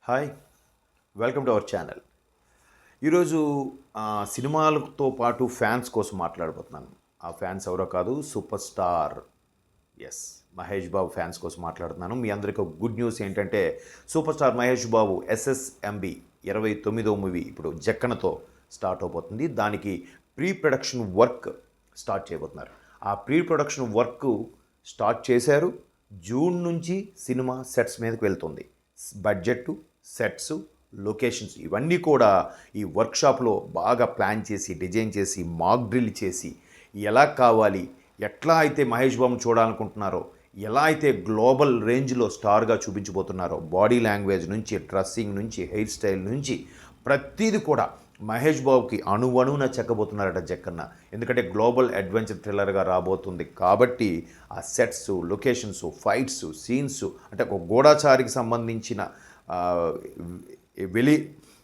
Hi, welcome to our channel. ఈరోజు సినిమాలతో పాటు ఫ్యాన్స్ కోసం మాట్లాడబోతున్నాను. ఆ ఫ్యాన్స్ ఎవరో కాదు, super star yes Mahesh Babu fans కోసం మాట్లాడుతున్నాను. మీ అందరికీ ఒక గుడ్ న్యూస్ ఏంటంటే super star Mahesh Babu SSMB 29వ movie ఇప్పుడు జక్కనతో స్టార్ట్ అవబోతుంది. దానికి ప్రీ ప్రొడక్షన్ వర్క్ స్టార్ట్ చేయబోతున్నారు. ఆ ప్రీ ప్రొడక్షన్ వర్క్ స్టార్ట్ చేశారు. జూన్ నుంచి సినిమా సెట్స్ మీదకి వెళ్తుంది. బడ్జెట్, సెట్స్, లొకేషన్స్ ఇవన్నీ కూడా ఈ వర్క్షాప్లో బాగా ప్లాన్ చేసి, డిజైన్ చేసి, మాక్ డ్రిల్ చేసి, ఎలా కావాలి, ఎట్లా అయితే మహేష్ బాబుని చూడాలనుకుంటున్నారో, ఎలా అయితే గ్లోబల్ రేంజ్లో స్టార్గా చూపించబోతున్నారో, బాడీ లాంగ్వేజ్ నుంచి, డ్రెస్సింగ్ నుంచి, హెయిర్ స్టైల్ నుంచి ప్రతిదీ కూడా మహేష్ బాబుకి అణువణువున చెక్కబోతున్నారట జక్కన్న. ఎందుకంటే గ్లోబల్ అడ్వెంచర్ థ్రిల్లర్గా రాబోతుంది కాబట్టి ఆ సెట్స్, లొకేషన్స్, ఫైట్స్, సీన్స్ అంటే ఒక గూఢాచారికి సంబంధించిన వెలి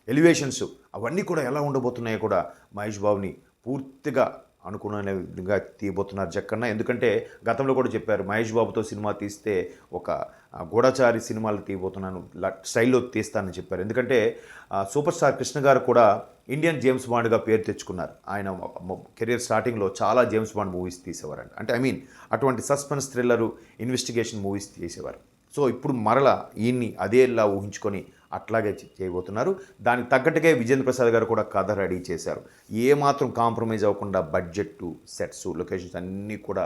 ఎలివేషన్స్ అవన్నీ కూడా ఎలా ఉండబోతున్నాయో కూడా మహేష్ బాబుని పూర్తిగా అనుకునే విధంగా తీయబోతున్నారు జక్కన్న. ఎందుకంటే గతంలో కూడా చెప్పారు, మహేష్ బాబుతో సినిమా తీస్తే ఒక గూఢచారి సినిమాలు తీయబోతున్నాను, స్టైల్లో తీస్తానని చెప్పారు. ఎందుకంటే సూపర్ స్టార్ కృష్ణ గారు కూడా ఇండియన్ జేమ్స్ బాండ్గా పేరు తెచ్చుకున్నారు. ఆయన కెరీర్ స్టార్టింగ్లో చాలా జేమ్స్ బాండ్ మూవీస్ తీసేవారంట. అంటే అటువంటి సస్పెన్స్ థ్రిల్లరు, ఇన్వెస్టిగేషన్ మూవీస్ తీసేవారు. సో ఇప్పుడు మరలా ఈయన్ని అదేలా ఊహించుకొని అట్లాగే చేయబోతున్నారు. దానికి తగ్గట్టుగా విజేంద్ర ప్రసాద్ గారు కూడా కథ రెడీ చేశారు. ఏమాత్రం కాంప్రమైజ్ అవ్వకుండా బడ్జెట్, సెట్స్, లొకేషన్స్ అన్నీ కూడా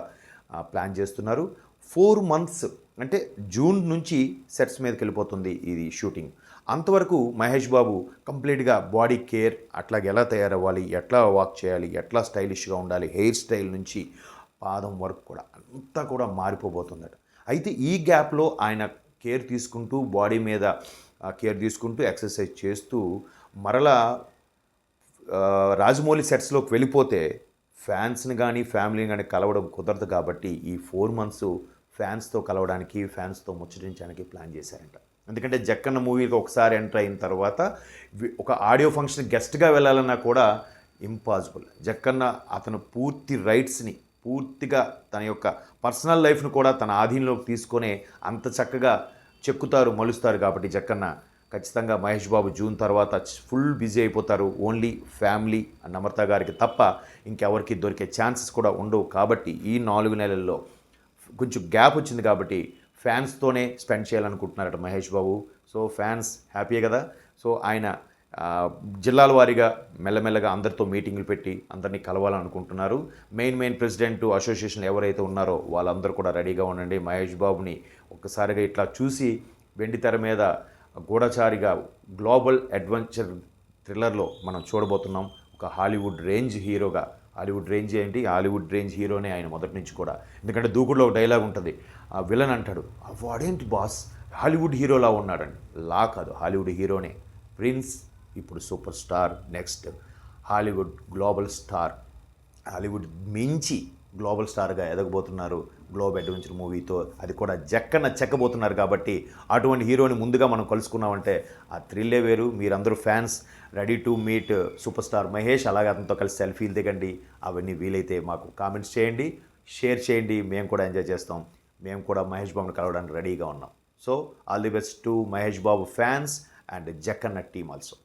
ప్లాన్ చేస్తున్నారు. 4 months అంటే జూన్ నుంచి సెట్స్ మీదకి వెళ్ళిపోతుంది ఇది షూటింగ్. అంతవరకు మహేష్ బాబు కంప్లీట్గా బాడీ కేర్, అట్లాగే ఎలా తయారవ్వాలి, ఎట్లా వాక్ చేయాలి, ఎట్లా స్టైలిష్గా ఉండాలి, హెయిర్ స్టైల్ నుంచి పాదం వరకు కూడా అంతా కూడా మారిపోబోతుందట. అయితే ఈ గ్యాప్లో ఆయన కేర్ తీసుకుంటూ, బాడీ మీద కేర్ తీసుకుంటూ, ఎక్సర్సైజ్ చేస్తూ మరలా రాజమౌళి సెట్స్లోకి వెళ్ళిపోతే ఫ్యాన్స్ని కానీ ఫ్యామిలీని కానీ కలవడం కుదరదు. కాబట్టి ఈ 4 months ఫ్యాన్స్తో కలవడానికి, ఫ్యాన్స్తో ముచ్చటించడానికి ప్లాన్ చేశారంట. ఎందుకంటే జక్కన్న మూవీకి ఒకసారి ఎంటర్ అయిన తర్వాత ఒక ఆడియో ఫంక్షన్ గెస్ట్గా వెళ్ళాలన్నా కూడా ఇంపాసిబుల్. జక్కన్న అతను పూర్తి రైట్స్ని పూర్తిగా తన యొక్క పర్సనల్ లైఫ్ను కూడా తన ఆధీనంలోకి తీసుకొనే అంత చక్కగా చెక్కుతారు, మలుస్తారు. కాబట్టి జక్కన్న ఖచ్చితంగా మహేష్ బాబు జూన్ తర్వాత ఫుల్ బిజీ అయిపోతారు. ఓన్లీ ఫ్యామిలీ నమ్రత గారికి తప్ప ఇంకెవరికి దొరికే ఛాన్సెస్ కూడా ఉండవు. కాబట్టి ఈ 4 నెలల్లో కొంచెం గ్యాప్ వచ్చింది కాబట్టి ఫ్యాన్స్తోనే spend చేయాలనుకుంటున్నారట Mahesh Babu. So fans happy కదా. సో ఆయన జిల్లాల వారీగా మెల్లమెల్లగా అందరితో మీటింగులు పెట్టి అందరినీ కలవాలనుకుంటున్నారు. మెయిన్ ప్రెసిడెంట్ అసోసియేషన్ ఎవరైతే ఉన్నారో వాళ్ళందరూ కూడా రెడీగా ఉండండి. మహేష్ బాబుని ఒక్కసారిగా ఇట్లా చూసి వెండి తెర మీద గూఢచారిగా గ్లోబల్ అడ్వెంచర్ థ్రిల్లర్లో మనం చూడబోతున్నాం. ఒక హాలీవుడ్ రేంజ్ హీరోగా. హాలీవుడ్ రేంజ్ ఏంటి, హాలీవుడ్ రేంజ్ హీరోనే ఆయన మొదటి నుంచి కూడా. ఎందుకంటే దూకుడులో ఒక డైలాగ్ ఉంటుంది, ఆ విలన్ అంటాడు, వాడేంటి బాస్ హాలీవుడ్ హీరోలా ఉన్నాడండి. లా కాదు, హాలీవుడ్ హీరోనే. ప్రిన్స్, ఇప్పుడు super star, next Hollywood global star. Hollywood మించి గ్లోబల్ స్టార్గా ఎదగబోతున్నారు గ్లోబల్ అడ్వెంచర్ మూవీతో. అది కూడా జక్కన చెక్కబోతున్నారు. కాబట్టి అటువంటి హీరోని ముందుగా మనం కలుసుకున్నామంటే ఆ థ్రిల్లే వేరు. మీరందరూ fans ready to meet super star Mahesh. అలాగే అతనితో కలిసి సెల్ఫీలు దిగండి. అవన్నీ వీలైతే మాకు కామెంట్స్ చేయండి, షేర్ చేయండి. మేము కూడా ఎంజాయ్ చేస్తాం. మేము కూడా మహేష్ బాబుని కలవడానికి రెడీగా ఉన్నాం. So all the best to Mahesh Babu fans and Jakkanna team also.